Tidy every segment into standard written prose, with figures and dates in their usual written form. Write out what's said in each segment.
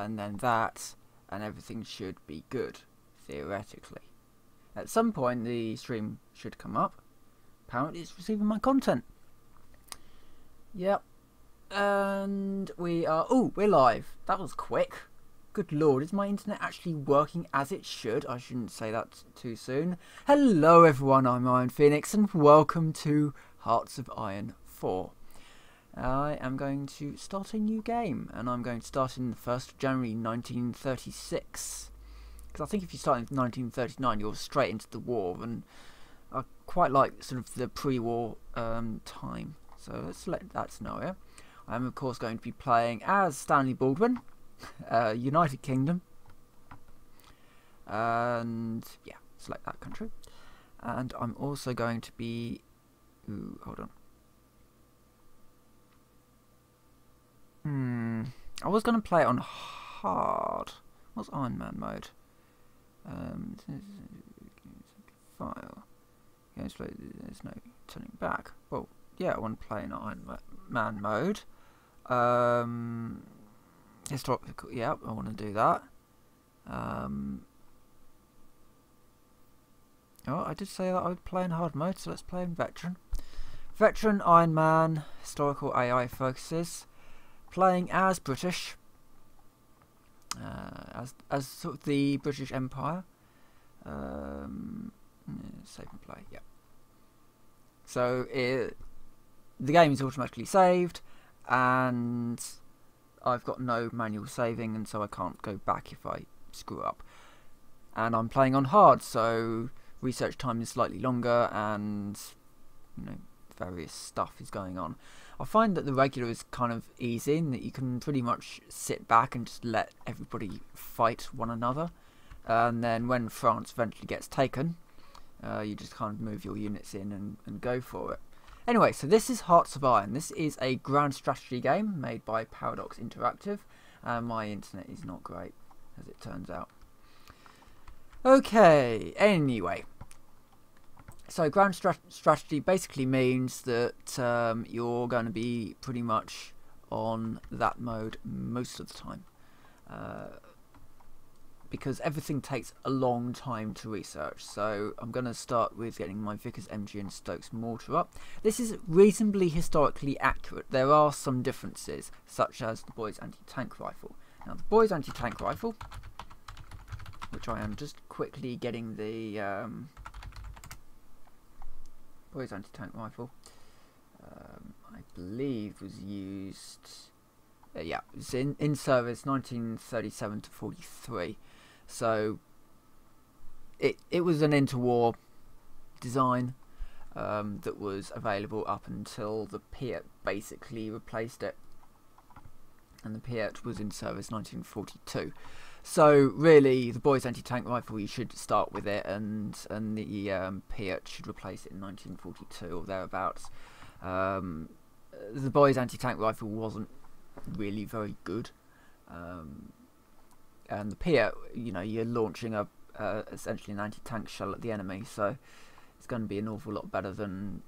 and then that, and everything should be good, theoretically. At some point the stream should come up. Apparently it's receiving my content. Yep. And we are... Oh, we're live. That was quick. Good lord, is my internet actually working as it should? I shouldn't say that too soon. Hello everyone, I'm Iron Phoenix and welcome to Hearts of Iron 4. I am going to start a new game, and I'm going to start in the 1st of January 1936. Because I think if you start in 1939 you're straight into the war, and I quite like sort of the pre-war time. So let's select that scenario. I am of course going to be playing as Stanley Baldwin, United Kingdom, and yeah, select that country. And I'm also going to be... Ooh, hold on. I was going to play it on hard. What's Ironman mode? File. There's no turning back. Well, yeah, I want to play in Ironman mode. Historical. Yeah, I want to do that. Oh, I did say that I would play in hard mode, so let's play in veteran. Veteran Ironman historical AI focuses. Playing as British, as sort of the British Empire. Save and play, yeah. So the game is automatically saved, and I've got no manual saving, and so I can't go back if I screw up. And I'm playing on hard, so research time is slightly longer, and you know, various stuff is going on. I find that the regular is kind of easy in that you can pretty much sit back and just let everybody fight one another, and then when France eventually gets taken, you just kind of move your units in and go for it. Anyway, so this is Hearts of Iron. This is a grand strategy game made by Paradox Interactive, and my internet is not great, as it turns out. Okay, anyway. So grand strategy basically means that you're going to be pretty much on that mode most of the time, because everything takes a long time to research. So I'm going to start with getting my Vickers MG and Stokes mortar up. This is reasonably historically accurate. There are some differences, such as the Boys anti-tank rifle. Now the Boys anti-tank rifle, which I am just quickly getting the... Boys anti-tank rifle, I believe was used, yeah, it was in service 1937 to 43, so it was an interwar design that was available up until the Piat basically replaced it, and the Piat was in service 1942. So really, the Boys anti-tank rifle, you should start with it, and the Piat should replace it in 1942 or thereabouts. The Boys anti-tank rifle wasn't really very good, and the Piat, you know, you're launching essentially an anti-tank shell at the enemy, so it's going to be an awful lot better than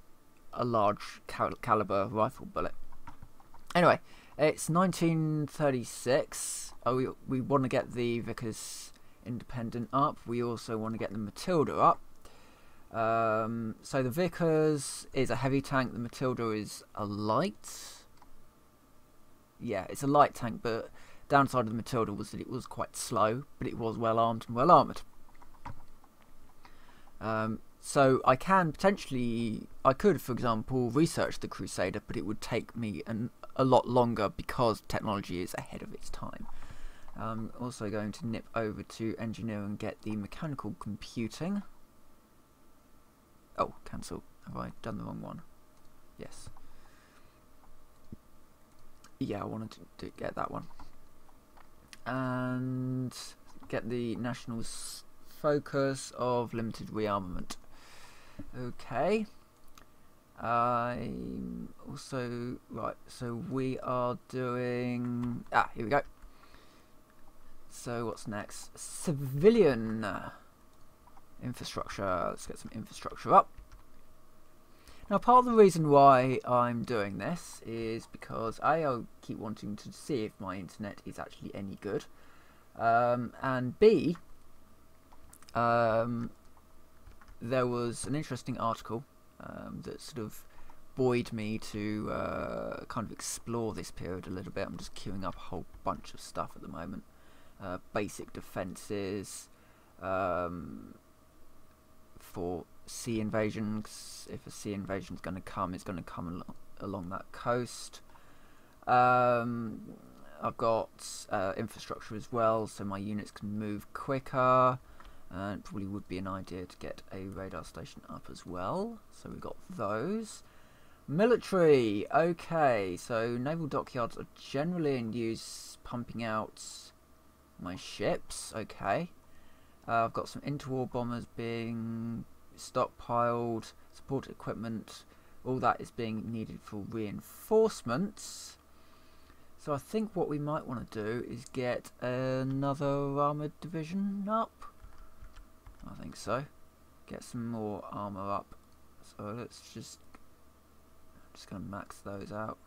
a large caliber rifle bullet. Anyway, it's 1936. Oh, we want to get the Vickers Independent up. We also want to get the Matilda up. So the Vickers is a heavy tank. The Matilda is a light. Yeah, it's a light tank, but downside of the Matilda was that it was quite slow, but it was well armed and well armoured. So I can potentially, I could, for example, research the Crusader, but it would take me a lot longer because technology is ahead of its time. I'm also going to nip over to engineer and get the mechanical computing. Oh, cancel. Have I done the wrong one? Yes. Yeah, I wanted to get that one. And get the national focus of limited rearmament. Okay. I'm also... Right, so we are doing... Ah, here we go. So what's next? Civilian infrastructure. Let's get some infrastructure up. Now, part of the reason why I'm doing this is because I keep wanting to see if my internet is actually any good, and B, there was an interesting article that sort of buoyed me to kind of explore this period a little bit. I'm just queuing up a whole bunch of stuff at the moment. Basic defences for sea invasions. If a sea invasion is going to come, it's going to come along that coast. I've got infrastructure as well, so my units can move quicker. And it probably would be an idea to get a radar station up as well. So we've got those. Military. Okay, so naval dockyards are generally in use pumping out my ships. Okay. I've got some interwar bombers being stockpiled, support equipment, all that is being needed for reinforcements. So I think what we might want to do is get another armoured division up. I think so. Get some more armour up. So let's just going to max those out.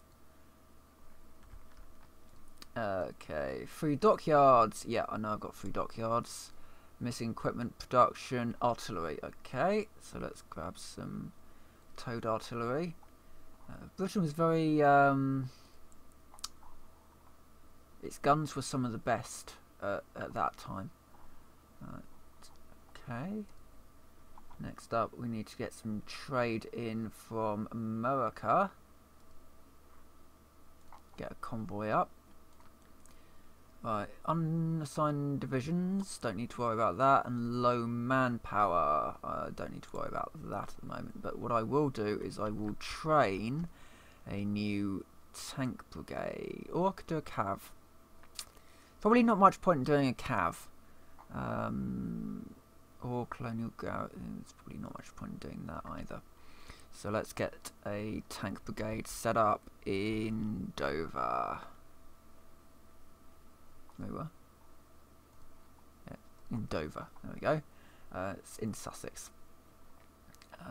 Okay, 3 dockyards. Yeah, I know I've got 3 dockyards. Missing equipment, production, artillery. Okay, so let's grab some towed artillery. Britain was very... its guns were some of the best at that time. Okay. Next up, we need to get some trade in from America. Get a convoy up. Right, unassigned divisions, don't need to worry about that, and low manpower, don't need to worry about that at the moment. But what I will do is I will train a new tank brigade, or I could do a cav. Probably not much point in doing a cav, or colonial guard. There's probably not much point in doing that either. So let's get a tank brigade set up in Dover. There we were. Yeah, in Dover. There we go. It's in Sussex.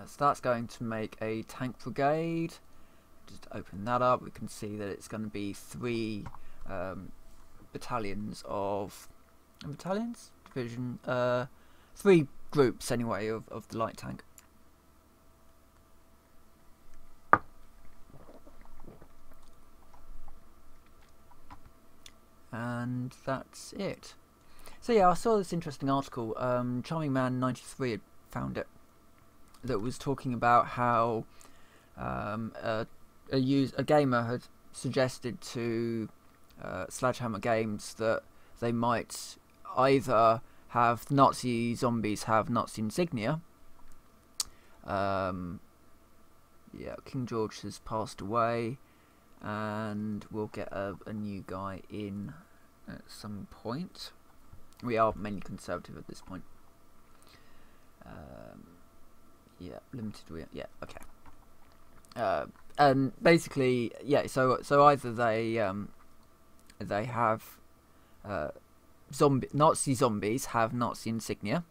So that's going to make a tank brigade. Just open that up. We can see that it's going to be 3 battalions of division. 3 groups anyway of the light tank. And that's it. So yeah, I saw this interesting article. Charming Man 93 had found it, that was talking about how a gamer had suggested to Sledgehammer Games that they might either have Nazi zombies have Nazi insignia. Yeah, King George has passed away, and we'll get a new guy in at some point. We are mainly conservative at this point. Yeah, limited. Yeah, okay. And basically, yeah. So either they have Nazi zombies have Nazi insignia,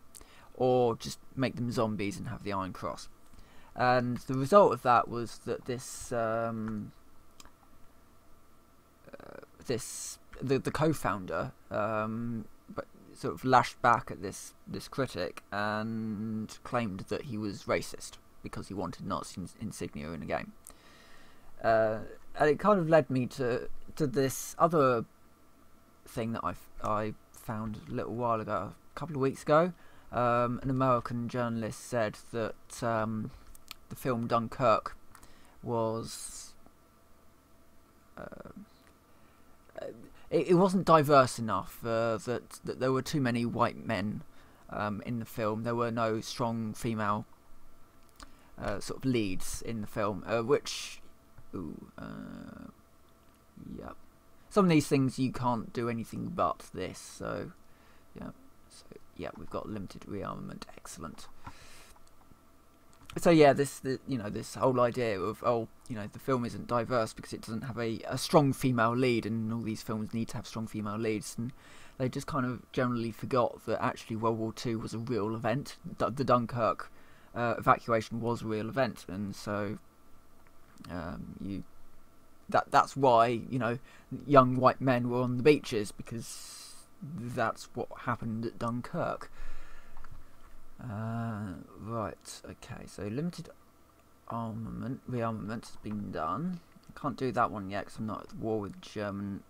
or just make them zombies and have the Iron Cross. And the result of that was that the co-founder but sort of lashed back at this critic and claimed that he was racist because he wanted Nazi insignia in a game. And it kind of led me to this other thing that I found a little while ago, a couple of weeks ago. An American journalist said that the film Dunkirk was it wasn't diverse enough, that there were too many white men in the film. There were no strong female sort of leads in the film, which yeah, some of these things you can't do anything but this. So yeah, we've got limited rearmament. Excellent. So yeah, this whole idea of the film isn't diverse because it doesn't have a strong female lead, and all these films need to have strong female leads, and they just kind of generally forgot that actually World War II was a real event. The Dunkirk evacuation was a real event, and so That's why, you know, young white men were on the beaches, because that's what happened at Dunkirk. Right, okay, so limited rearmament has been done. I can't do that one yet because I'm not at war with German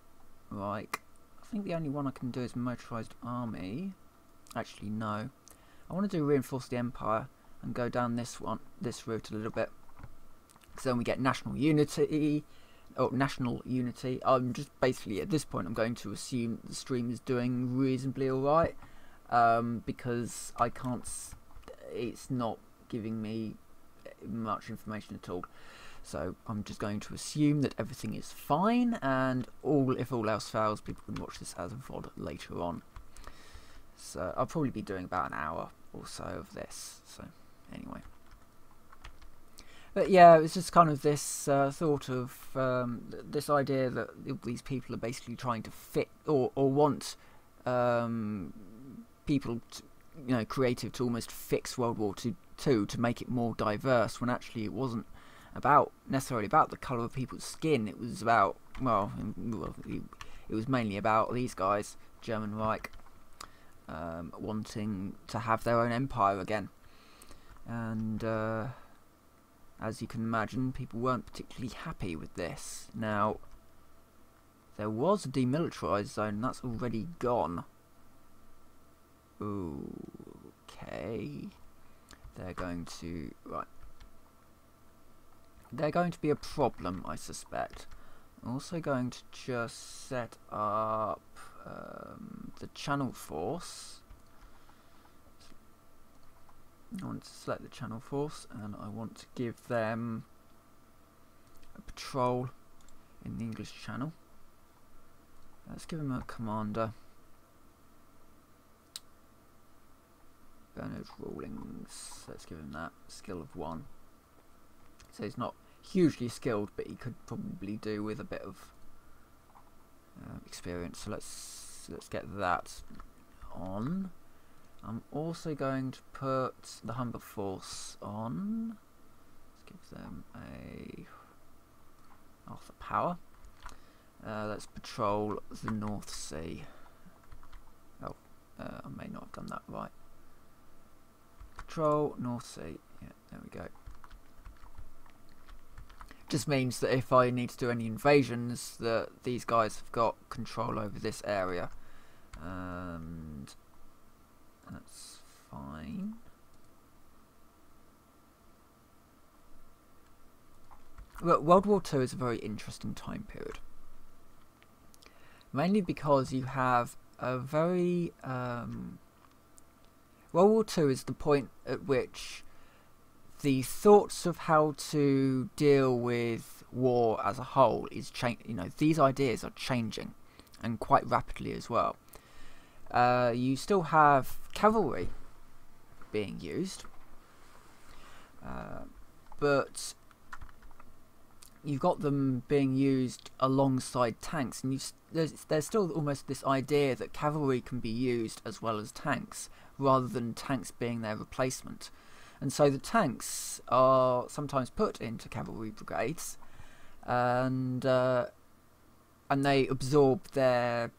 Reich. I think the only one I can do is motorised army. Actually, no. I want to do reinforce the empire and go down this route a little bit, because then we get national unity. I'm just basically, at this point, I'm going to assume the stream is doing reasonably alright, because I can't, it's not giving me much information at all. So I'm just going to assume that everything is fine, and if all else fails, people can watch this as a VOD later on. So I'll probably be doing about an hour or so of this. So anyway. But yeah, it was just kind of this thought of this idea that these people are basically trying to fit or want people, creative, to almost fix World War II to make it more diverse, when actually it wasn't necessarily about the colour of people's skin. It was about, it was mainly about these guys, German Reich, wanting to have their own empire again. And as you can imagine, people weren't particularly happy with this. Now, there was a demilitarised zone, and that's already gone. Okay. They're going to be a problem, I suspect. I'm also going to just set up the Channel Force. I want to select the Channel Force, and I want to give them a patrol in the English Channel. Let's give him a commander. Bernard Rawlings, let's give him that. Skill of 1. So he's not hugely skilled, but he could probably do with a bit of experience. So let's get that on. I'm also going to put the Humber Force on. Let's give them half the power. Let's patrol the North Sea. Oh, I may not have done that right. Patrol North Sea. Yeah, there we go. Just means that if I need to do any invasions, that these guys have got control over this area, and that's fine. Well, World War II is a very interesting time period, mainly because you have a very World War II is the point at which the thoughts of how to deal with war as a whole is these ideas are changing, and quite rapidly as well. You still have cavalry being used, but you've got them being used alongside tanks, and there's still almost this idea that cavalry can be used as well as tanks, rather than tanks being their replacement. And so the tanks are sometimes put into cavalry brigades, and they absorb their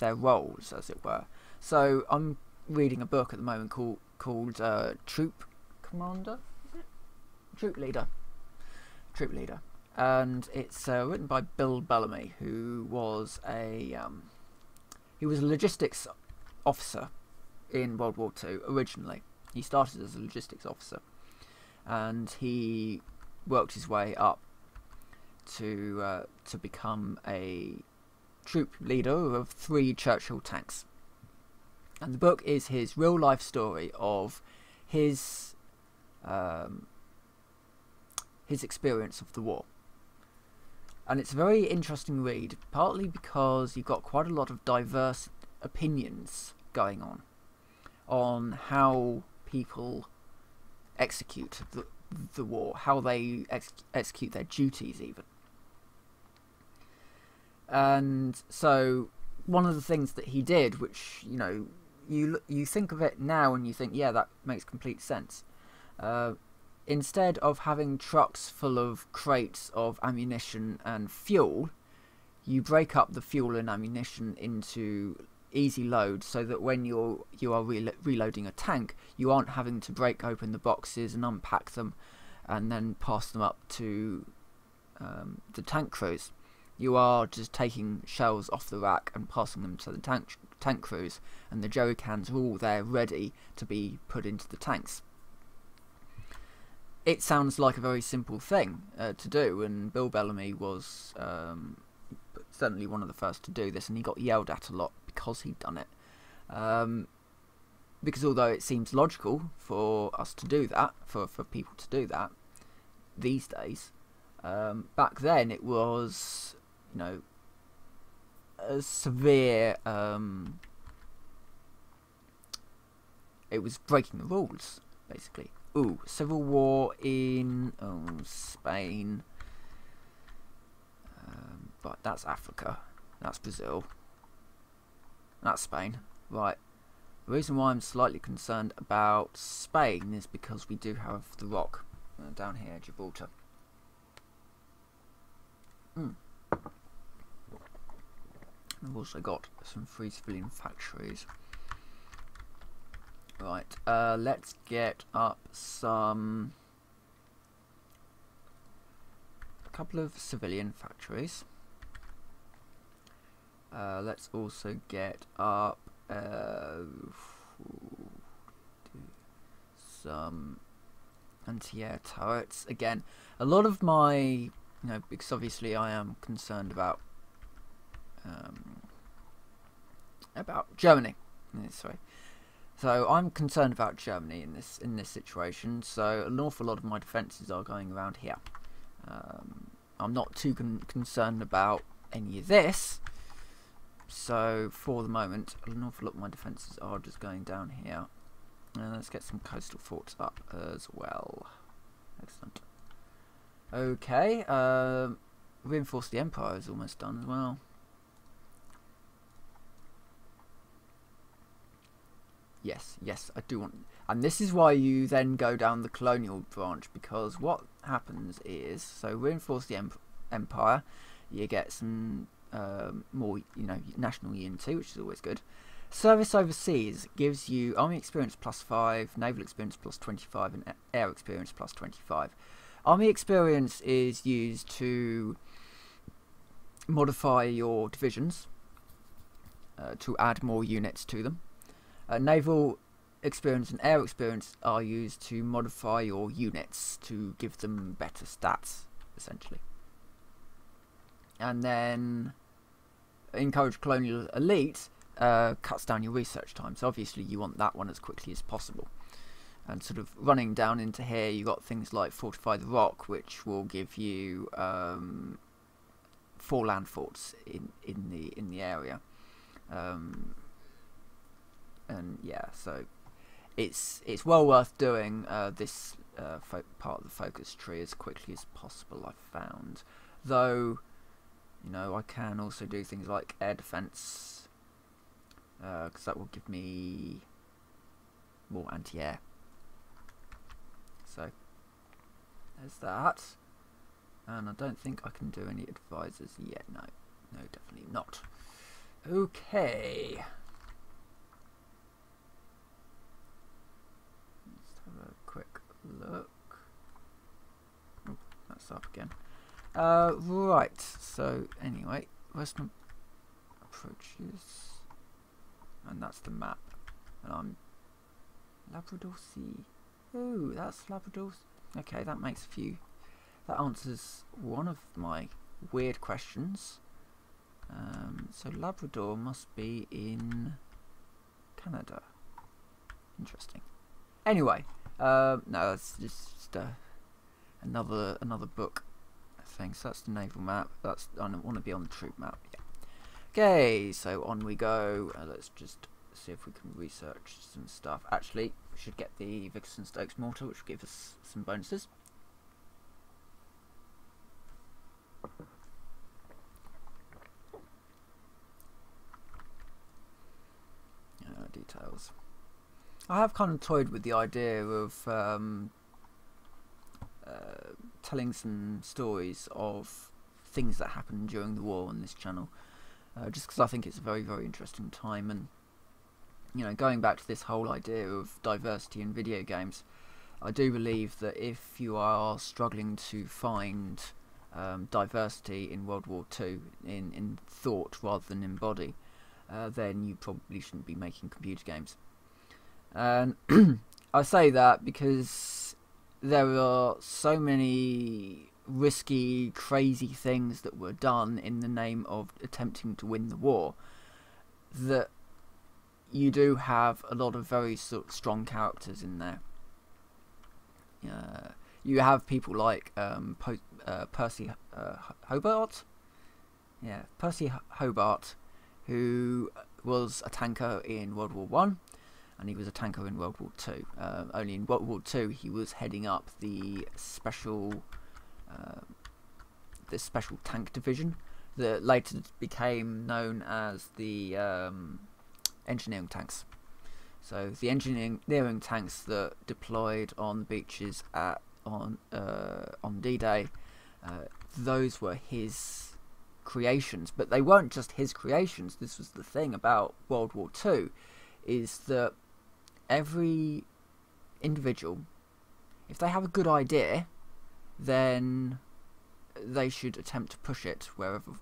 roles, as it were. So I'm reading a book at the moment called Troop Commander, is it? Troop Leader, and it's written by Bill Bellamy, who was a logistics officer in World War II originally. He started as a logistics officer, and he worked his way up to become a troop leader of 3 Churchill tanks. And the book is his real life story of his experience of the war. And it's a very interesting read, partly because you've got quite a lot of diverse opinions going on how people execute the war, how they execute their duties even. And so one of the things that he did, which you think of it now and you think, yeah, that makes complete sense. instead of having trucks full of crates of ammunition and fuel, you break up the fuel and ammunition into easy loads, so that when you are reloading a tank, you aren't having to break open the boxes and unpack them and then pass them up to the tank crews. You are just taking shells off the rack and passing them to the tank crews, and the jerry cans are all there ready to be put into the tanks. It sounds like a very simple thing to do, and Bill Bellamy was certainly one of the first to do this, and he got yelled at a lot because he'd done it. Because although it seems logical for us to do that, for people to do that these days, back then it was, you know, a severe, it was breaking the rules, basically. Ooh, civil war in Spain. Right, that's Africa. That's Brazil. That's Spain. Right. The reason why I'm slightly concerned about Spain is because we do have the rock down here, Gibraltar. We've also got some free civilian factories. Right, let's get up a couple of civilian factories. Let's also get up some anti-air turrets. Again, a lot of my, you know, because obviously I am concerned about Germany. Sorry. So I'm concerned about Germany in this situation. So an awful lot of my defences are going around here. I'm not too concerned about any of this. So for the moment, an awful lot of my defences are just going down here. And let's get some coastal forts up as well. Excellent. Okay, reinforce the Empire is almost done as well. Yes, I do want, and this is why you then go down the colonial branch, because what happens is, so reinforce the Empire, you get some more, you know, national unity, which is always good. Service overseas gives you army experience +5, naval experience +25, and air experience +25. Army experience is used to modify your divisions, to add more units to them. Naval experience and air experience are used to modify your units to give them better stats, essentially. And then encourage colonial elite cuts down your research time, so obviously you want that one as quickly as possible. And sort of running down into here, you got things like fortify the rock, which will give you 4 land forts in the area. And yeah, so it's well worth doing this part of the focus tree as quickly as possible, I've found. Though, you know, I can also do things like air defense, because that will give me more anti-air. So there's that. And I don't think I can do any advisors yet. No, definitely not. Okay. Quick look. Oh, that's up again. Right, so anyway, where's my approaches? And that's the map. And I'm Labrador Sea. Oh, that's Labrador. Okay, that makes a few. That answers one of my weird questions. So Labrador must be in Canada. Interesting. Anyway. No, that's just another book thing. So that's the naval map. That's, I don't want to be on the troop map. Yeah. Okay, so on we go. Let's just see if we can research some stuff. Actually, we should get the Vickers and Stokes mortar, which will give us some bonuses. Details. I have kind of toyed with the idea of telling some stories of things that happened during the war on this channel, just because I think it's a very, very interesting time. And you know, going back to this whole idea of diversity in video games, I do believe that if you are struggling to find diversity in World War II in thought rather than in body, then you probably shouldn't be making computer games. And I say that because there are so many risky, crazy things that were done in the name of attempting to win the war, that you do have a lot of very sort of strong characters in there. You have people like Percy Hobart. Yeah, Percy Hobart, who was a tanker in World War One, and he was a tanker in World War Two. Only in World War Two, he was heading up the special tank division that later became known as the engineering tanks. So the engineering tanks that deployed on the beaches on D-Day, those were his creations. But they weren't just his creations. This was the thing about World War II, is that every individual, if they have a good idea, then they should attempt to push it wherever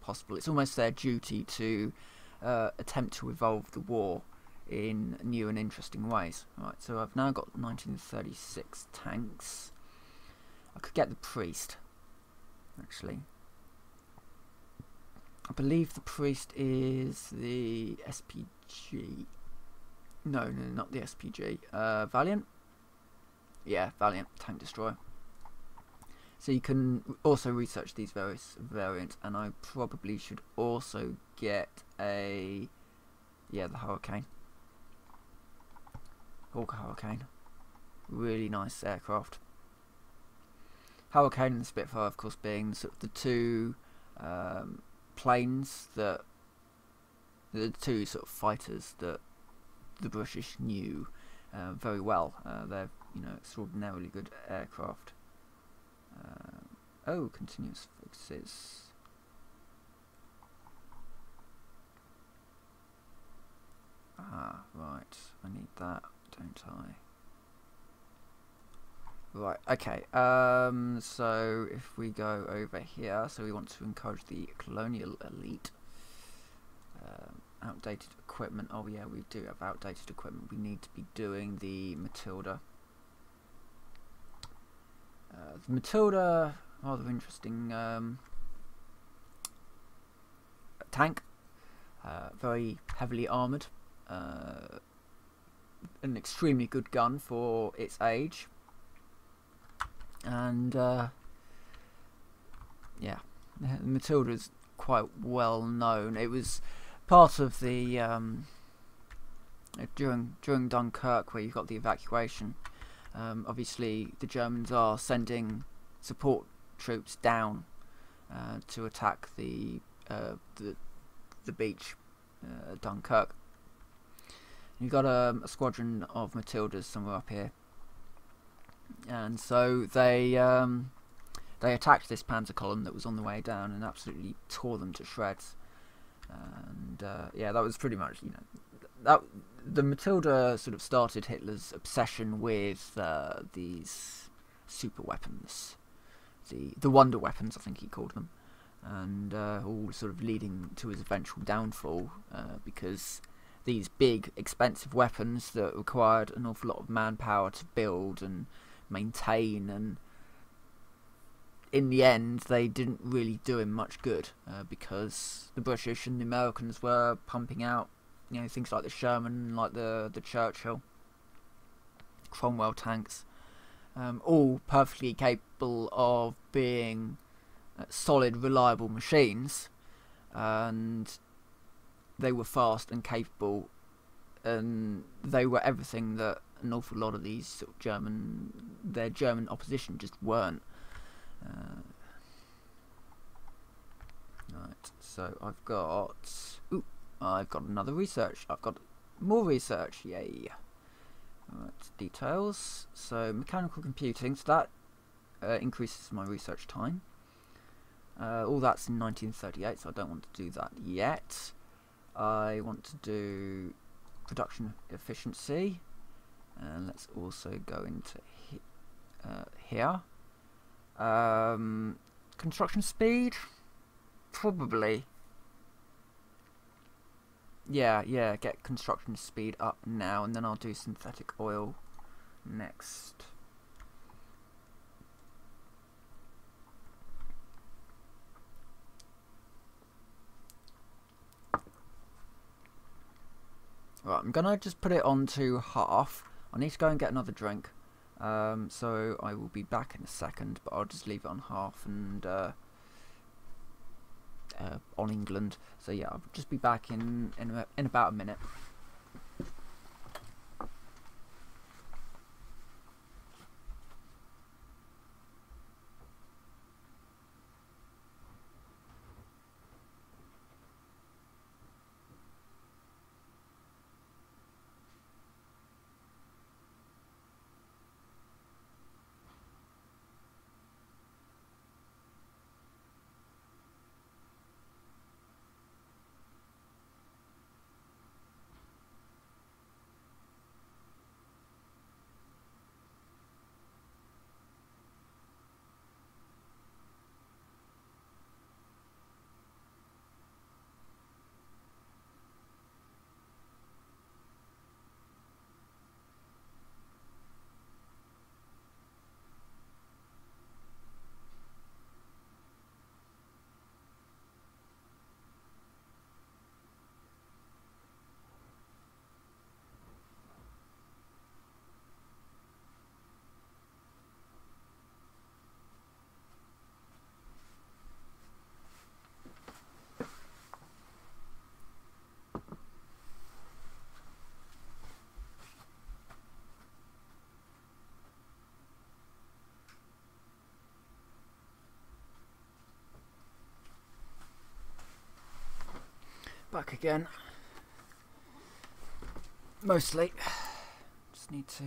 possible. It's almost their duty to attempt to evolve the war in new and interesting ways. Right, so I've now got 1936 tanks. I could get the priest, actually. I believe the priest is the SPG. No, not the SPG. Valiant? Yeah, Valiant tank destroyer. So you can also research these various variants, and I probably should also get the Hurricane. Hawk Hurricane. Really nice aircraft. Hurricane and the Spitfire, of course, being sort of the two planes that the two sort of fighters that the British knew very well. They're, you know, extraordinarily good aircraft. Continuous fixes. Right. I need that, don't I? Right, okay. So if we go over here, so we want to encourage the colonial elite. Outdated equipment. Oh yeah, we do have outdated equipment. We need to be doing the Matilda. The Matilda, rather interesting tank. Very heavily armoured. An extremely good gun for its age. And yeah, the Matilda is quite well known. It was part of the during Dunkirk, where you've got the evacuation. Obviously, the Germans are sending support troops down to attack the beach, Dunkirk. You've got a squadron of Matildas somewhere up here, and so they attacked this panzer column that was on the way down and absolutely tore them to shreds. And yeah, that was pretty much, you know, that the Matilda sort of started Hitler's obsession with these super weapons, the wonder weapons, I think he called them, and all sort of leading to his eventual downfall, because these big, expensive weapons that required an awful lot of manpower to build and maintain, and in the end they didn't really do him much good, because the British and the Americans were pumping out, you know, things like the Sherman, like the Churchill, Cromwell tanks, all perfectly capable of being solid, reliable machines, and they were fast and capable, and they were everything that an awful lot of these sort of German opposition just weren't. Right, so I've got another research. I've got more research. Yay! Right, details. So mechanical computing. So that increases my research time. All that's in 1938, so I don't want to do that yet. I want to do production efficiency, and let's also go into here. Construction speed, probably. Yeah, get construction speed up now, and then I'll do synthetic oil next. Right, I'm gonna just put it on to half. I need to go and get another drink, so I will be back in a second, but I'll just leave it on half and on England. So yeah, I'll just be back in about a minute. Back again. Mostly. Just need to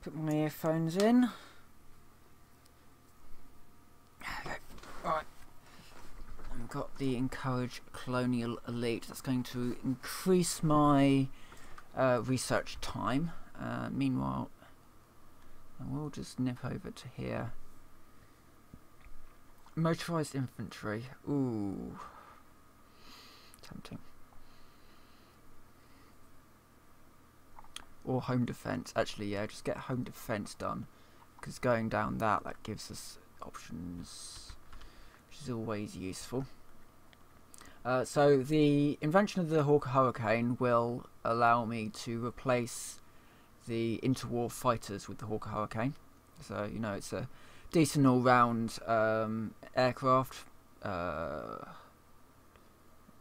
put my earphones in. Okay. Right. I've got the encourage colonial elite. That's going to increase my research time. Meanwhile, I will just nip over to here. Motorized infantry. Ooh. Tempting. Or home defense. Actually, yeah, just get home defense done, because going down that gives us options, which is always useful. So the invention of the Hawker Hurricane will allow me to replace the interwar fighters with the Hawker Hurricane. So you know, it's a decent all-round aircraft.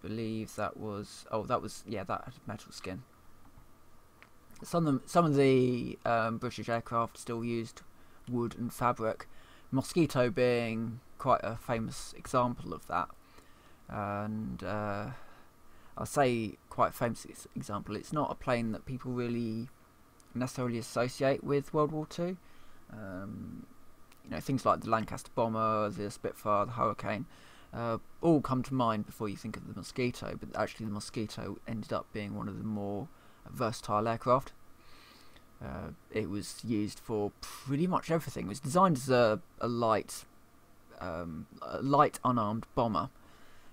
Believe that was that had metal skin. Some of the British aircraft still used wood and fabric, Mosquito being quite a famous example of that. And I'll say quite a famous example. It's not a plane that people really necessarily associate with World War II. You know, things like the Lancaster bomber, the Spitfire, the Hurricane. All come to mind before you think of the Mosquito, but actually the Mosquito ended up being one of the more versatile aircraft. It was used for pretty much everything. It was designed as a light unarmed bomber,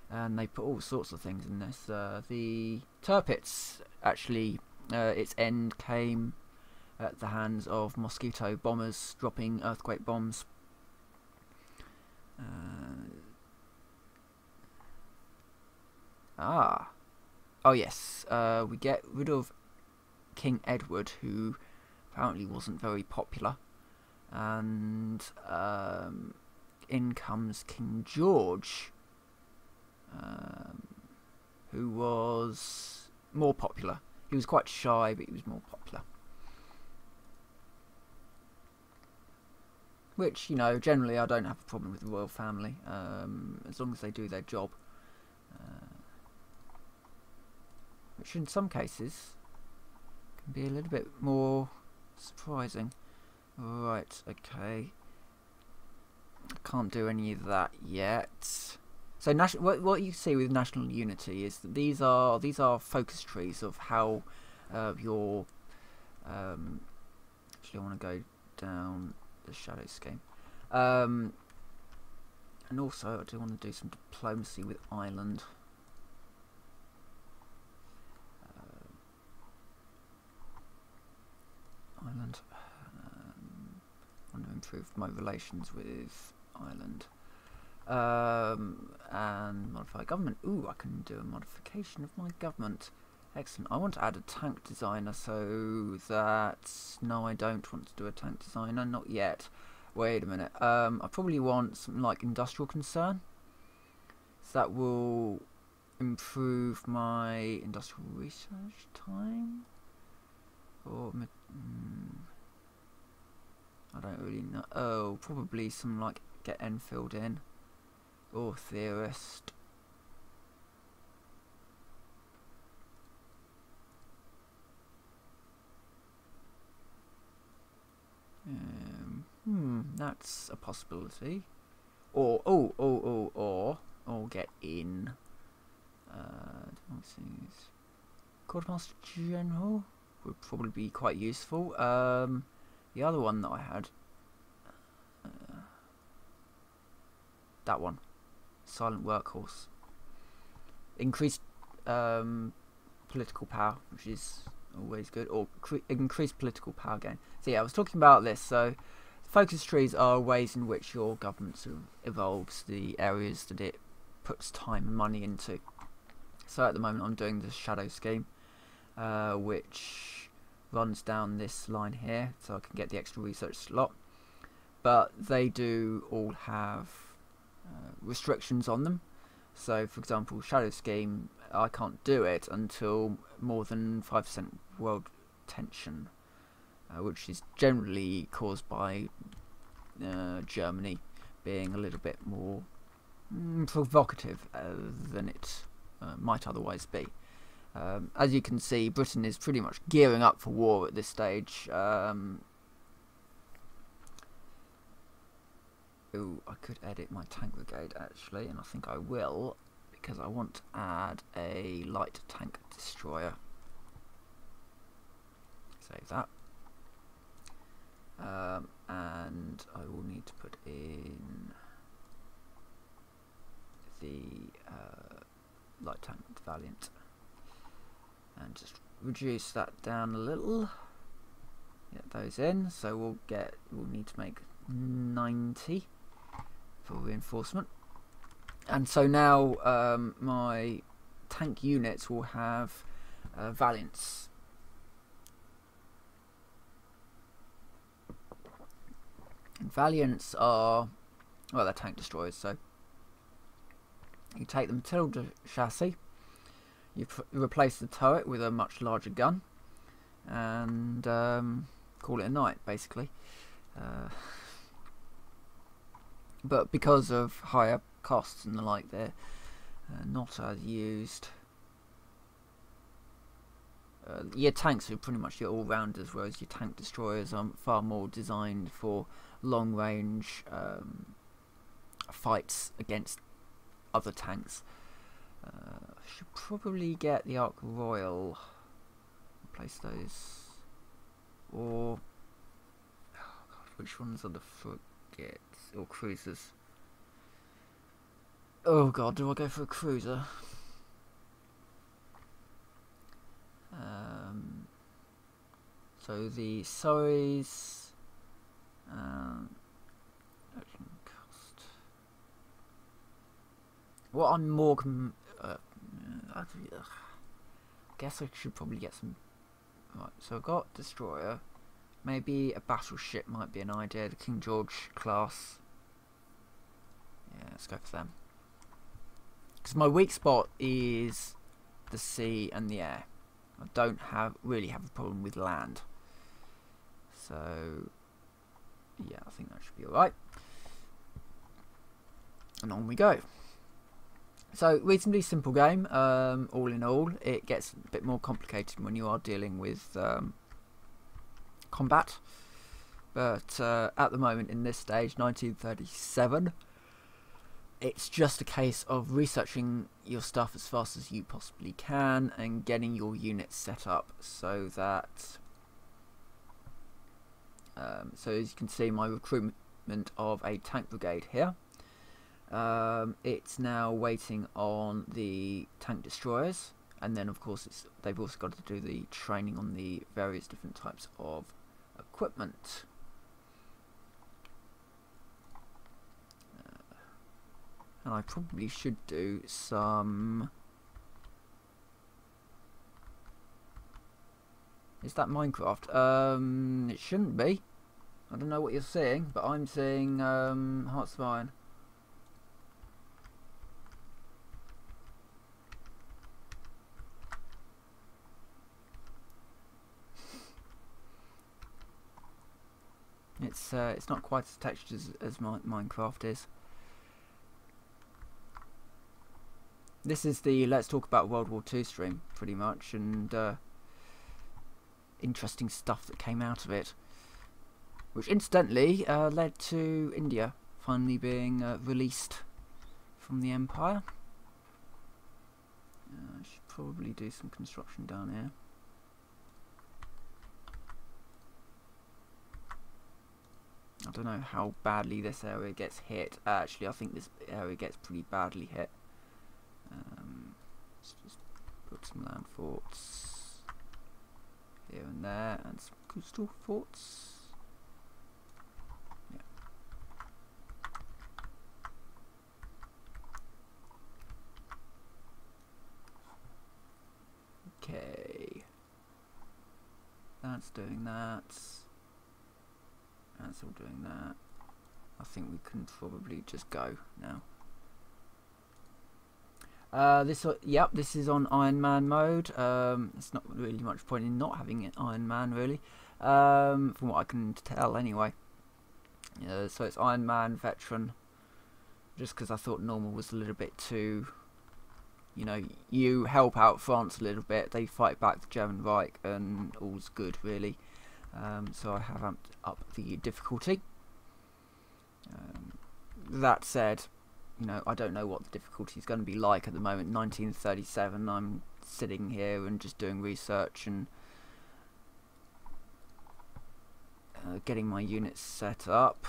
and they put all sorts of things in this. The Tirpitz, actually, its end came at the hands of Mosquito bombers dropping earthquake bombs. Oh yes, we get rid of King Edward, who apparently wasn't very popular, and in comes King George, who was more popular. He was quite shy, but he was more popular. Which, you know, generally I don't have a problem with the royal family, as long as they do their job. Which in some cases can be a little bit more surprising. Right, okay. I can't do any of that yet. So what you see with national unity is that these are focus trees of how your actually I want to go down the shadow scheme, and also I do want to do some diplomacy with Ireland. Ireland. I want to improve my relations with Ireland. And modify government. Ooh, I can do a modification of my government. Excellent. I want to add a tank designer, so that... No, I don't want to do a tank designer. Not yet. Wait a minute. I probably want something like industrial concern. So that will improve my industrial research time. Or... I don't really know. Oh, probably some like get Enfield in. Or theorist. That's a possibility. Or get in. Quartermaster General would probably be quite useful. The other one that I had, that one, silent workhorse, increased political power, which is always good, or increased political power gain. So yeah, I was talking about this. So focus trees are ways in which your government sort of evolves the areas that it puts time and money into. So at the moment I'm doing the shadow scheme, which runs down this line here, so I can get the extra research slot. But they do all have restrictions on them. So for example, shadow scheme, I can't do it until more than 5% world tension, which is generally caused by Germany being a little bit more provocative than it might otherwise be. As you can see, Britain is pretty much gearing up for war at this stage. Ooh, I could edit my tank brigade actually, and I think I will, because I want to add a light tank destroyer. Save that. And I will need to put in the light tank Valiant. And just reduce that down a little. Get those in. So we'll need to make 90 for reinforcement. And so now my tank units will have Valiants. And Valiants are, well, they're tank destroyers. So you take the Matilda chassis. You replace the turret with a much larger gun, and call it a night, basically. But because of higher costs and the like, they're not as used. Your tanks are pretty much your all-rounders, whereas your tank destroyers are far more designed for long-range fights against other tanks. I should probably get the Ark Royal, replace those, or oh God, which ones are the frigates or cruisers? Oh God, do I go for a cruiser? So the Surreys, cost. What I'm more I guess I should probably get some. Right, so I've got destroyer. Maybe a battleship might be an idea. The King George class. Yeah, let's go for them. Because my weak spot is the sea and the air. I don't really have a problem with land. So yeah, I think that should be alright. And on we go. So, reasonably simple game, all in all. It gets a bit more complicated when you are dealing with combat. But at the moment, in this stage, 1937, it's just a case of researching your stuff as fast as you possibly can and getting your units set up so that so as you can see, my recruitment of a tank brigade here, it's now waiting on the tank destroyers, and then of course they've also got to do the training on the various different types of equipment. And I probably should do some... Is that Minecraft? It shouldn't be. I don't know what you're seeing, but I'm seeing Hearts of Iron. It's not quite as textured as Minecraft is. This is the Let's Talk About World War II stream, pretty much, and interesting stuff that came out of it, which incidentally led to India finally being released from the Empire. I should probably do some construction down here. I don't know how badly this area gets hit. Actually, I think this area gets pretty badly hit. Let's just put some land forts here and there, and some coastal forts. Yeah. Okay. That's doing that. That's all doing that. I think we can probably just go now. Yep, this is on Ironman mode. It's not really much point in not having it Ironman, really, from what I can tell anyway. So it's Ironman veteran, just because I thought normal was a little bit too, you know, you help out France a little bit, they fight back the German Reich, and all's good, really. So I have amped up the difficulty. That said, you know, I don't know what the difficulty is going to be like at the moment. 1937, I'm sitting here and just doing research and getting my units set up.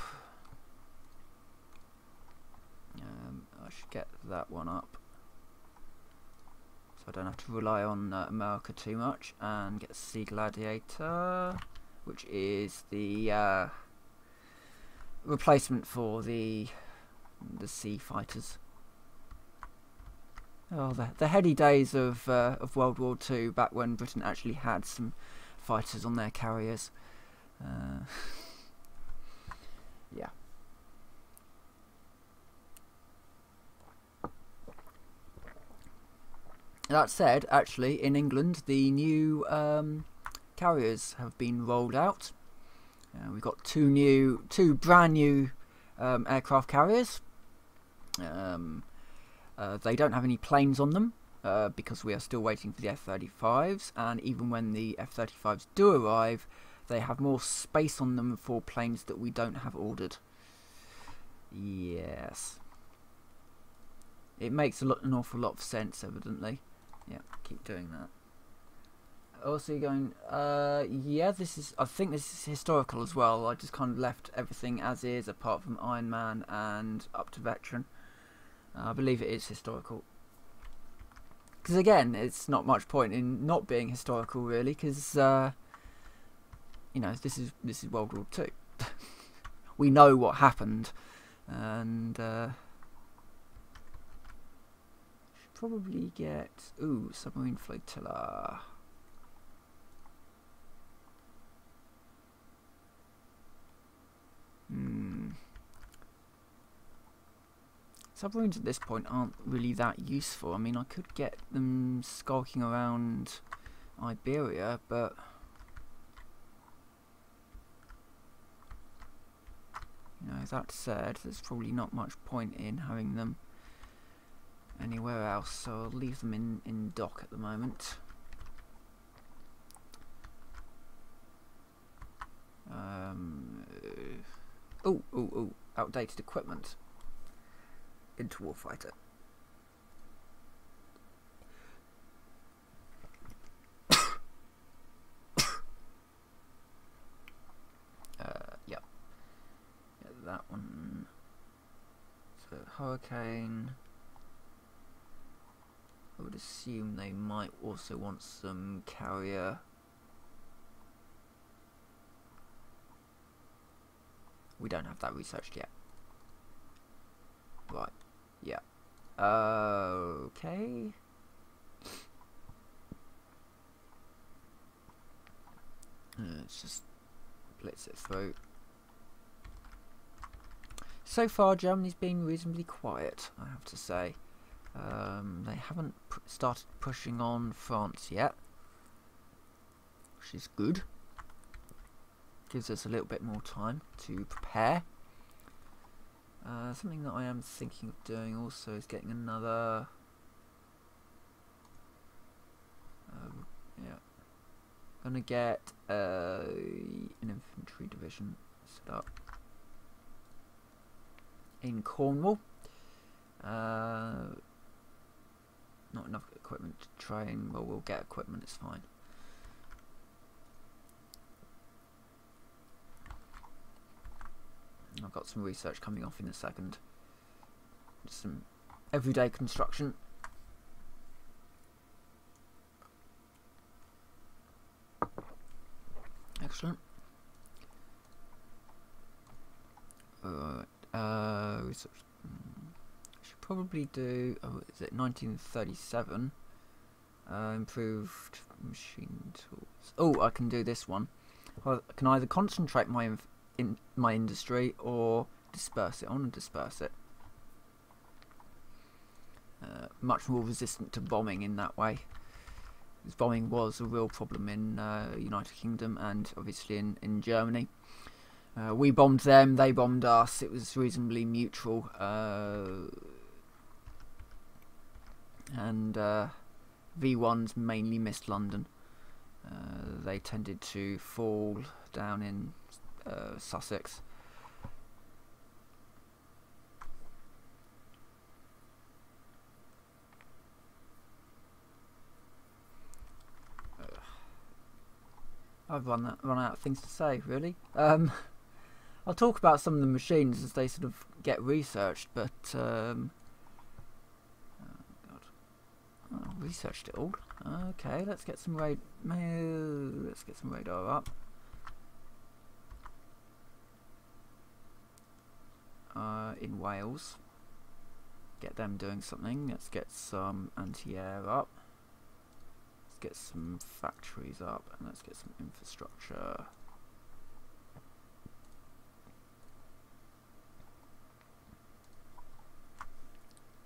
I should get that one up, so I don't have to rely on America too much, and get the Sea Gladiator, which is the replacement for the sea fighters. Oh, the heady days of World War II, back when Britain actually had some fighters on their carriers. Yeah. That said, actually, in England, the new carriers have been rolled out. We've got two brand new aircraft carriers. They don't have any planes on them because we are still waiting for the F-35s, and even when the F-35s do arrive, they have more space on them for planes that we don't have ordered. Yes. It makes an awful lot of sense, evidently. Yeah, keep doing that. Also going, yeah, I think this is historical as well. I just kind of left everything as is, apart from Iron Man and up to veteran. I believe it is historical. Because again, it's not much point in not being historical, really, because you know, this is World War II. We know what happened, and should probably get submarine flotilla. Submarines at this point aren't really that useful. I mean, I could get them skulking around Iberia, but you know, that said, there's probably not much point in having them anywhere else, so I'll leave them in dock at the moment. Oh, oh, oh, outdated equipment. Into warfighter. Yep. Yeah, that one. So Hurricane. I would assume they might also want some carrier. We don't have that researched yet. Right. Yeah. Okay. Let's just blitz it through. So far, Germany's been reasonably quiet, I have to say. They haven't started pushing on France yet, which is good. Gives us a little bit more time to prepare. Something that I am thinking of doing also is getting another. Yeah, gonna get an infantry division set up in Cornwall. Not enough equipment to train. Well, we'll get equipment. It's fine. I've got some research coming off in a second. Just some everyday construction. Excellent. Research. Should probably do. Oh, is it 1937? Improved machine tools. Oh, I can do this one. I can either concentrate my in my industry or disperse it. I want to disperse it. Much more resistant to bombing in that way. Because bombing was a real problem in United Kingdom and obviously in Germany. We bombed them, they bombed us. It was reasonably mutual. And V1s mainly missed London. They tended to fall down in Sussex. I've run out of things to say, really. I'll talk about some of the machines as they sort of get researched, but oh God, I researched it all. Okay, let's get some radar up. In Wales, get them doing something. Let's get some anti-air up. Let's get some factories up, and let's get some infrastructure.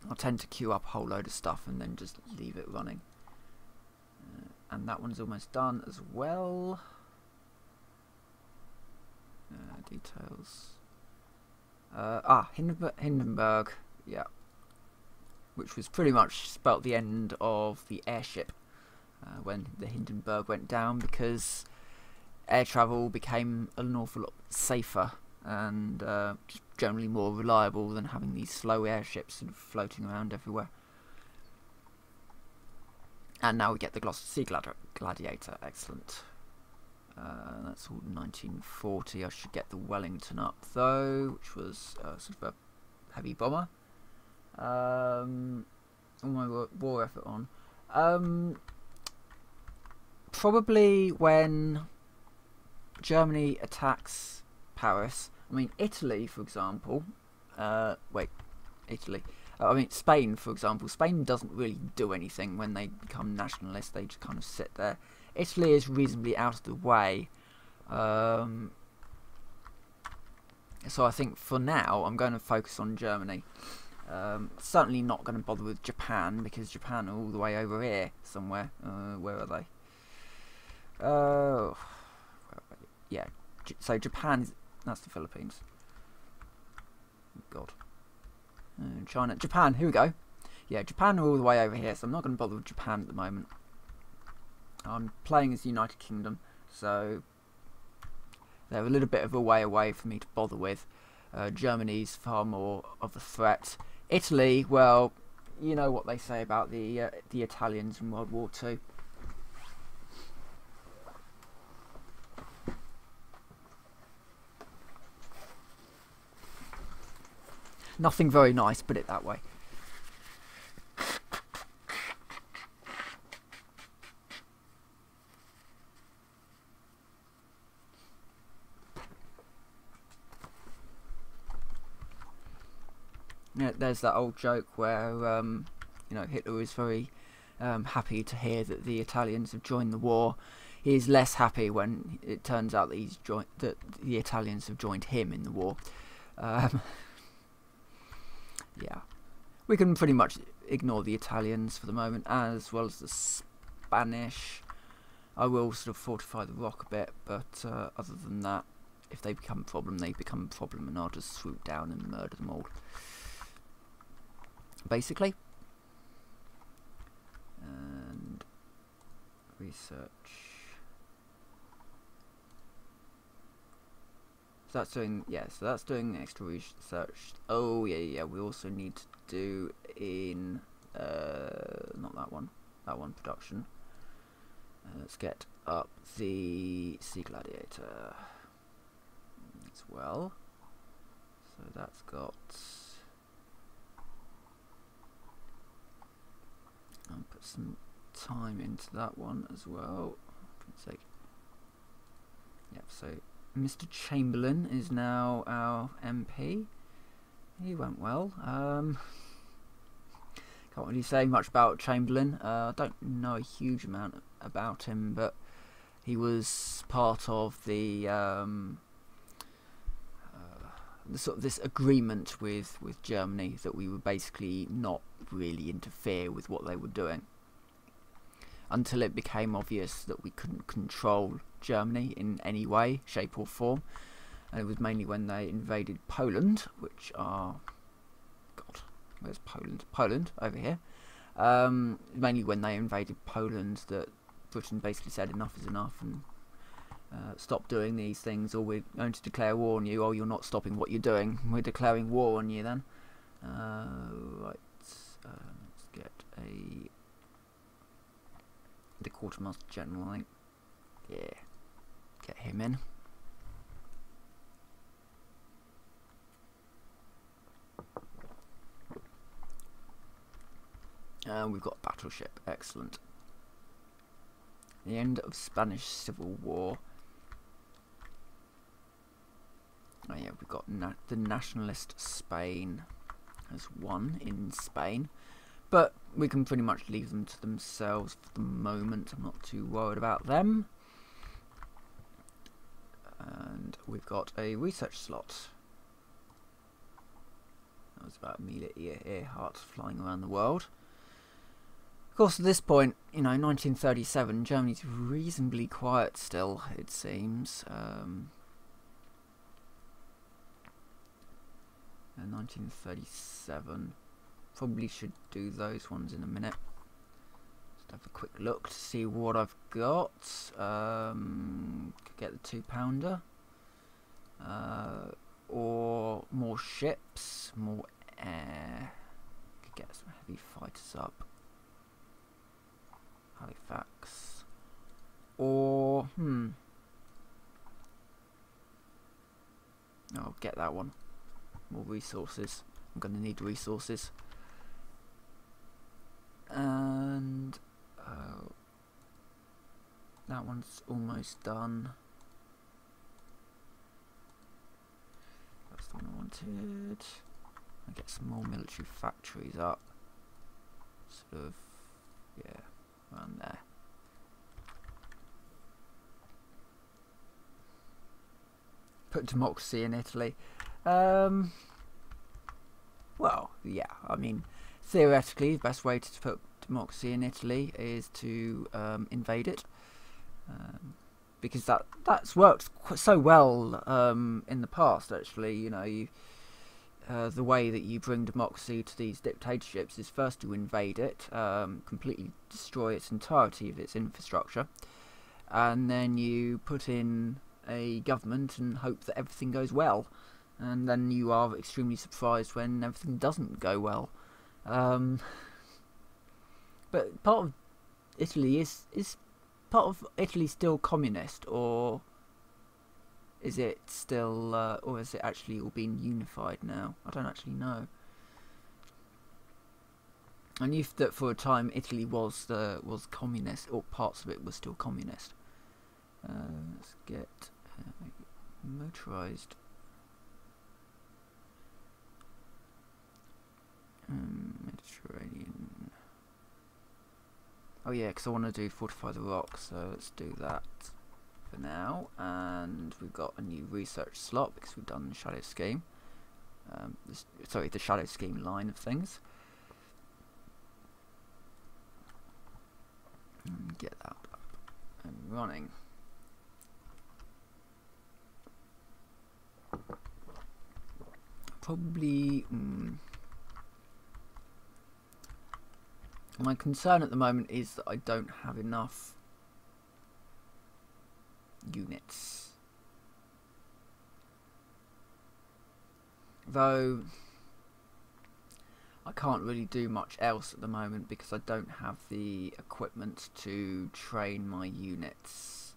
I tend to queue up a whole load of stuff and then just leave it running. And that one's almost done as well. Details. Hindenburg, yeah. Which was pretty much spelt the end of the airship when the Hindenburg went down, because air travel became an awful lot safer and just generally more reliable than having these slow airships sort of floating around everywhere. And now we get the Gloucester Sea Gladiator, excellent. That's all 1940. I should get the Wellington up though, which was sort of a heavy bomber. All my war effort on. Probably when Germany attacks Paris. I mean, Italy, for example. Italy. I mean, Spain, for example. Spain doesn't really do anything when they become nationalists. They just kind of sit there. Italy is reasonably out of the way. So I think for now, I'm going to focus on Germany. Certainly not going to bother with Japan, because Japan are all the way over here somewhere. Where are they? Yeah. So Japan is... That's the Philippines. God. China. Japan, here we go. Yeah, Japan are all the way over here, so I'm not going to bother with Japan at the moment. I'm playing as the United Kingdom, so they're a little bit of a way away for me to bother with. Germany's far more of a threat. Italy, well, you know what they say about the Italians in World War Two. Nothing very nice, put it that way. Yeah, there's that old joke where you know, Hitler was very happy to hear that the Italians have joined the war. He is less happy when it turns out that the Italians have joined him in the war. Yeah, we can pretty much ignore the Italians for the moment, as well as the Spanish. I will sort of fortify the rock a bit, but other than that, if they become a problem, they become a problem, and I'll just swoop down and murder them all. Basically. And research. So that's doing, yeah, so that's doing extra research. Oh yeah, we also need to do in not that one production. Let's get up the Sea Gladiator as well. So that's got, I'll put some time into that one as well. For sake. Yep, so Mr. Chamberlain is now our MP. He went well. Can't really say much about Chamberlain. I don't know a huge amount about him, but he was part of the sort of this agreement with Germany that we would basically not really interfere with what they were doing until it became obvious that we couldn't control Germany in any way, shape or form. And it was mainly when they invaded Poland, which are, God, where's Poland? Poland, over here. Mainly when they invaded Poland that Britain basically said enough is enough and stop doing these things, or we're going to declare war on you. Oh, you're not stopping what you're doing. We're declaring war on you then. Right, let's get the Quartermaster General, I think. Yeah, get him in. We've got battleship, excellent. The end of Spanish Civil War. Oh yeah, we've got the nationalist Spain has won in Spain, but we can pretty much leave them to themselves for the moment. I'm not too worried about them. And we've got a research slot. That was about Amelia Earhart flying around the world. Of course, at this point, you know, 1937, Germany's reasonably quiet still, it seems. 1937. Probably should do those ones in a minute. Just have a quick look to see what I've got. Could get the 2-pounder. Or more ships, more air. Could get some heavy fighters up. Halifax. Or, I'll get that one. More resources. I'm going to need resources. And that one's almost done. That's the one I wanted. I'll get some more military factories up. Sort of, yeah, around there. Put democracy in Italy. Well, yeah, I mean, theoretically, the best way to put democracy in Italy is to invade it, because that's worked so well in the past. Actually, you know, the way that you bring democracy to these dictatorships is first to invade it, completely destroy its entirety of its infrastructure, and then you put in a government and hope that everything goes well. and then you are extremely surprised when everything doesn't go well. But part of Italy is part of Italy still communist, or is it still, or is it actually all been unified now? I don't actually know. I knew that for a time Italy was communist, or parts of it were still communist. Let's get motorized. Mediterranean. Oh yeah, because I want to do fortify the rock, so let's do that for now. And we've got a new research slot because we've done the shadow scheme. The shadow scheme line of things. And get that up and running. Probably. My concern at the moment is that I don't have enough units. Though I can't really do much else at the moment because I don't have the equipment to train my units.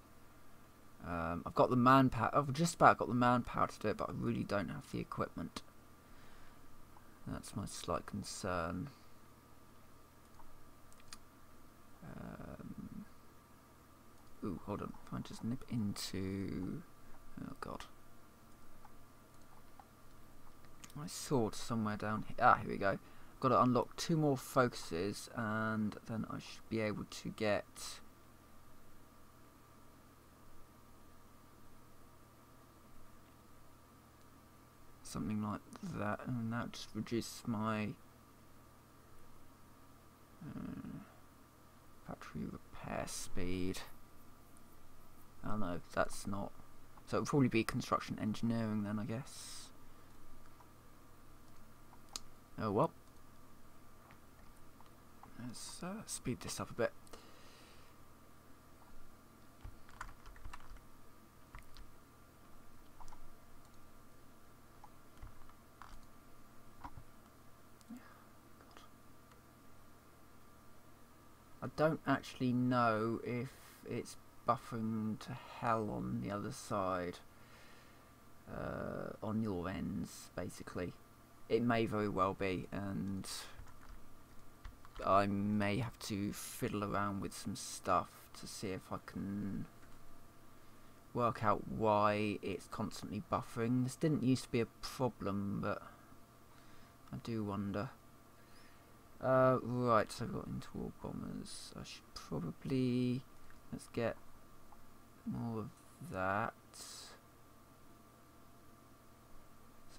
I've got the manpower. I've just about got the manpower to do it, but I really don't have the equipment. That's my slight concern. Ooh, hold on. If I just nip into... Oh, God. My sword somewhere down here. Ah, here we go. Got to unlock 2 more focuses, and then I should be able to get... something like that, and that just reduces my... factory repair speed. Oh no, that's not. So it'll probably be construction engineering then, I guess. Oh well. Let's speed this up a bit. I don't actually know if it's buffering to hell on the other side, on your ends, basically. It may very well be, and I may have to fiddle around with some stuff to see if I can work out why it's constantly buffering. This didn't used to be a problem, but I do wonder. Right, so I've got interwar bombers. I should probably... Let's get more of that. So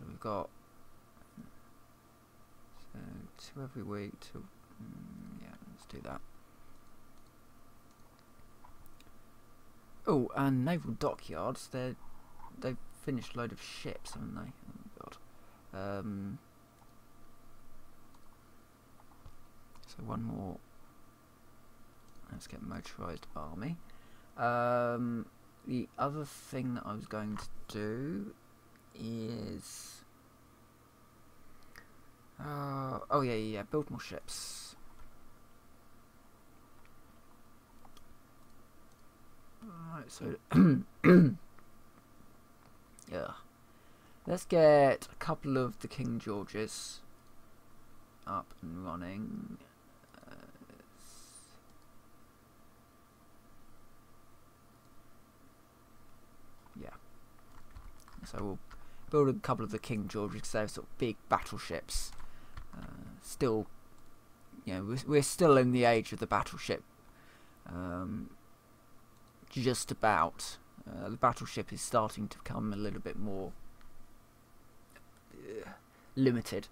we've got... So 2 every week. Yeah, let's do that. Oh, and naval dockyards. They've finished a load of ships, haven't they? Oh God. So 1 more. Let's get motorized army. The other thing that I was going to do is oh yeah, build more ships. Alright, so yeah, let's get a couple of the King Georges up and running. Yeah, so we'll build a couple of the King Georges because they're sort of big battleships. Still, you know, we're still in the age of the battleship. Just about. The battleship is starting to become a little bit more limited.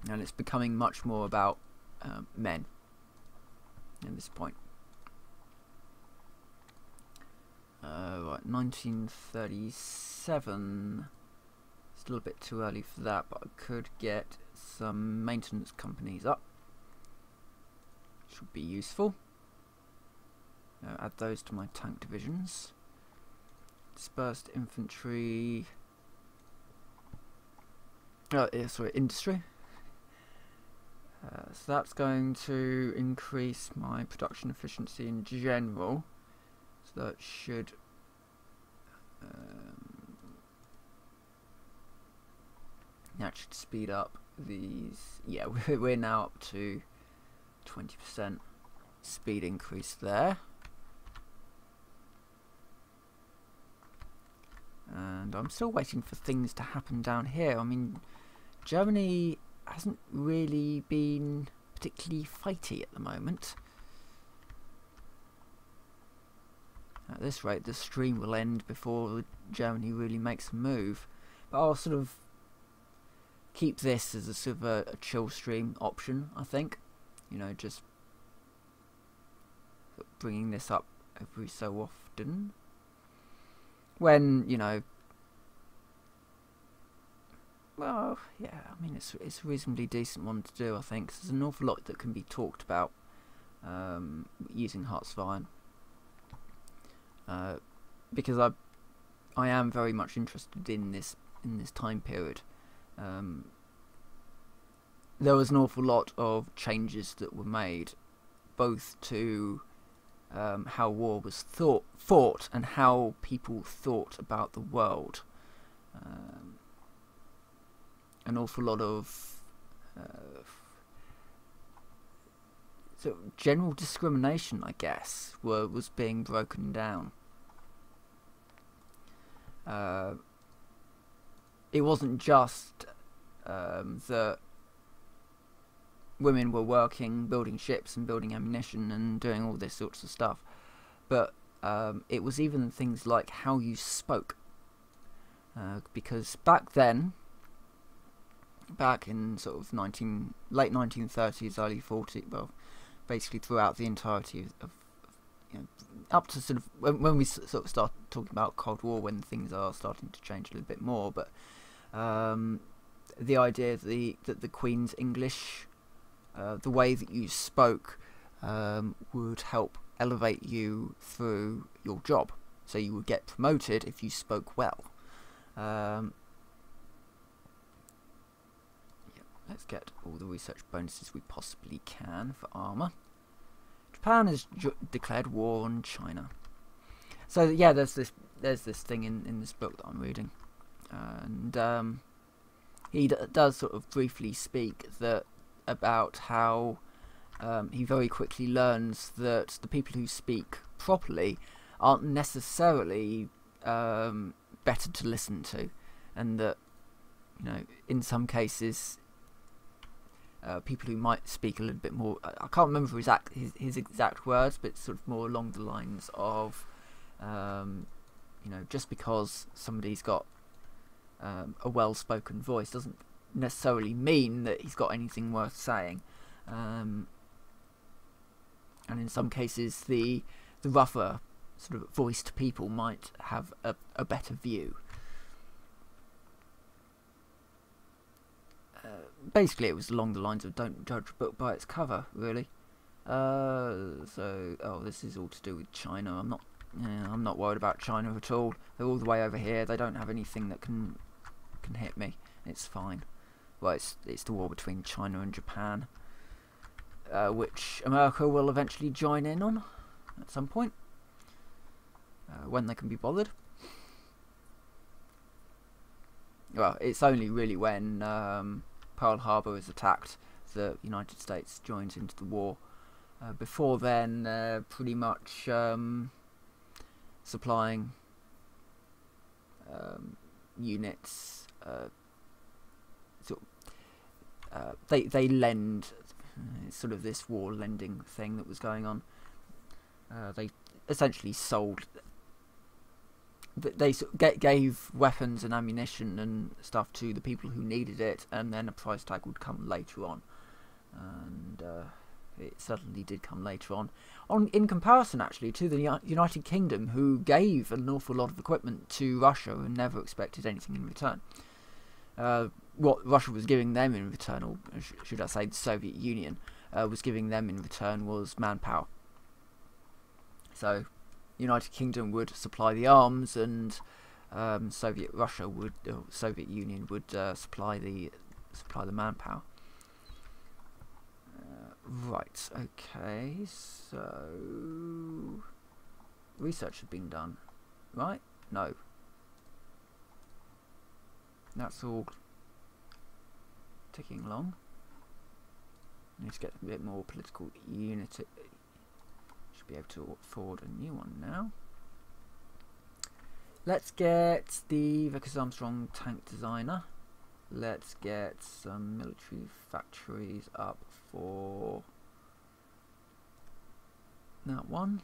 And it's becoming much more about men at this point. Right, 1937. Still a bit too early for that, but I could get some maintenance companies up. Should be useful. Add those to my tank divisions. Dispersed infantry. Sorry, industry. So that's going to increase my production efficiency in general. So that should speed up these. Yeah, we're now up to 20% speed increase there. And I'm still waiting for things to happen down here. I mean, Germany hasn't really been particularly fighty at the moment. At this rate, the stream will end before Germany really makes a move. But I'll sort of keep this as a sort of a chill stream option, I think. You know, just bringing this up every so often. When, you know, well, yeah, I mean, it's a reasonably decent one to do, I think, 'cause there's an awful lot that can be talked about using Hearts of Iron. Because I am very much interested in this time period. There was an awful lot of changes that were made, both to how war was fought and how people thought about the world. An awful lot of sort of general discrimination, I guess, was being broken down. It wasn't just that women were working, building ships and building ammunition and doing all this sorts of stuff, but it was even things like how you spoke, because back then, back in sort of late 1930s, early 40s, well, basically throughout the entirety of you know, up to sort of when we sort of start talking about Cold War, when things are starting to change a little bit more, but the idea that the Queen's English, the way that you spoke, would help elevate you through your job, so you would get promoted if you spoke well. Let's get all the research bonuses we possibly can for armour. Japan has declared war on China. So yeah, there's this thing in this book that I'm reading, and he does sort of briefly speak about how he very quickly learns that the people who speak properly aren't necessarily better to listen to, and that, you know, in some cases, people who might speak a little bit more, I can't remember his exact words, but sort of more along the lines of, you know, just because somebody's got a well-spoken voice doesn't necessarily mean that he's got anything worth saying, and in some cases the rougher sort of voiced people might have a better view. Basically, it was along the lines of don't judge a book by its cover, really. This is all to do with China. I'm not worried about China at all. They're all the way over here. They don't have anything that can hit me. It's fine. Well, it's the war between China and Japan, which America will eventually join in on at some point, when they can be bothered. Well, it's only really when Pearl Harbor is attacked the United States joins into the war. Before then, pretty much supplying units. They lend. It's sort of this war lending thing that was going on. They essentially sold. They gave weapons and ammunition and stuff to the people who needed it, and then a price tag would come later on. And it certainly did come later on. In comparison, actually, to the United Kingdom, who gave an awful lot of equipment to Russia and never expected anything in return. What Russia was giving them in return, or should I say the Soviet Union, was giving them in return, was manpower. So United Kingdom would supply the arms, and Soviet Union would supply the manpower. Right. Okay. So research has been done, right? No. That's all ticking along. Need to get a bit more political unity. Should be able to afford a new one now. Let's get the Vickers Armstrong tank designer. Let's get some military factories up for that one.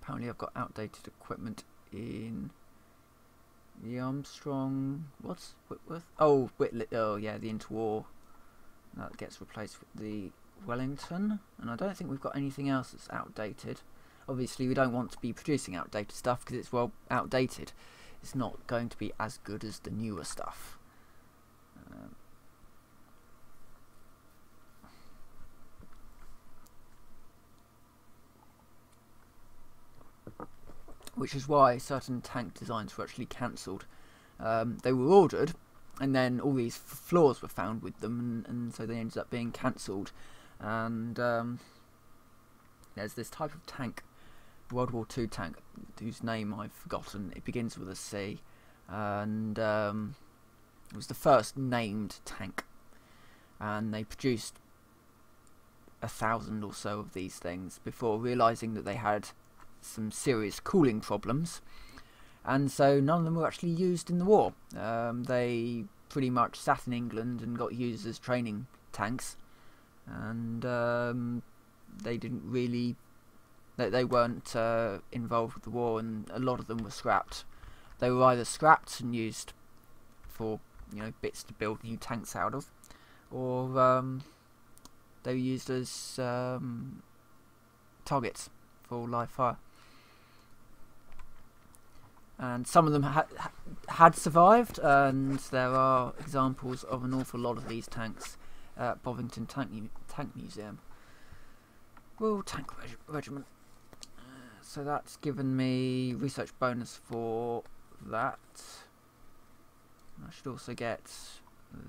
Apparently I've got outdated equipment in the Armstrong. What's Whitworth? Oh, oh yeah, the interwar. That gets replaced with the Wellington, and I don't think we've got anything else that's outdated. Obviously we don't want to be producing outdated stuff because it's, well, outdated. It's not going to be as good as the newer stuff. Which is why certain tank designs were actually cancelled. They were ordered, and then all these flaws were found with them, and so they ended up being cancelled. And there's this type of tank, World War II tank, whose name I've forgotten. It begins with a C, and it was the first named tank. And they produced 1,000 or so of these things before realising that they had some serious cooling problems, and so none of them were actually used in the war. They pretty much sat in England and got used as training tanks, and they didn't really, they weren't involved with the war, and a lot of them were scrapped. They were either scrapped and used for, you know, bits to build new tanks out of, or they were used as targets for live fire. And some of them had survived, and there are examples of an awful lot of these tanks at Bovington Tank Museum. Royal Tank Regiment. So that's given me research bonus for that. I should also get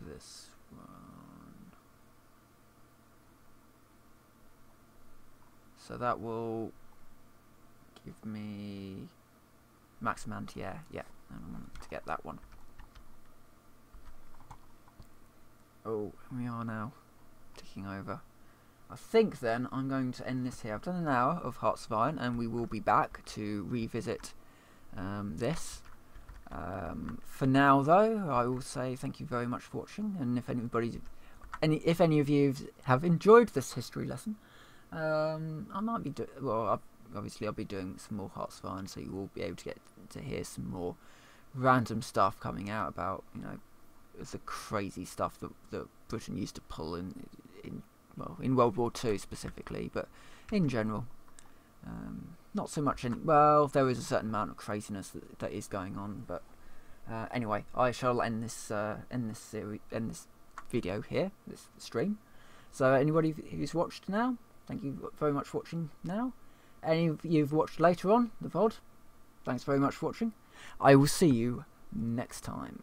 this one. So that will give me maximum anti-air. Yeah, I want to get that one. Oh, here we are now, ticking over. I think then I'm going to end this here. I've done an hour of Hearts of Iron, and we will be back to revisit this. For now, though, I will say thank you very much for watching, and if any of you have enjoyed this history lesson, I might be obviously I'll be doing some more Hearts of Iron, so you will be able to get to hear some more random stuff coming out about, you know, the crazy stuff that Britain used to pull in World War II specifically, but in general, not so much. Well, there is a certain amount of craziness that is going on, but anyway, I shall end this video here, this stream. So anybody who's watched now, thank you very much for watching now. Any of you who've watched later on the VOD, thanks very much for watching. I will see you next time.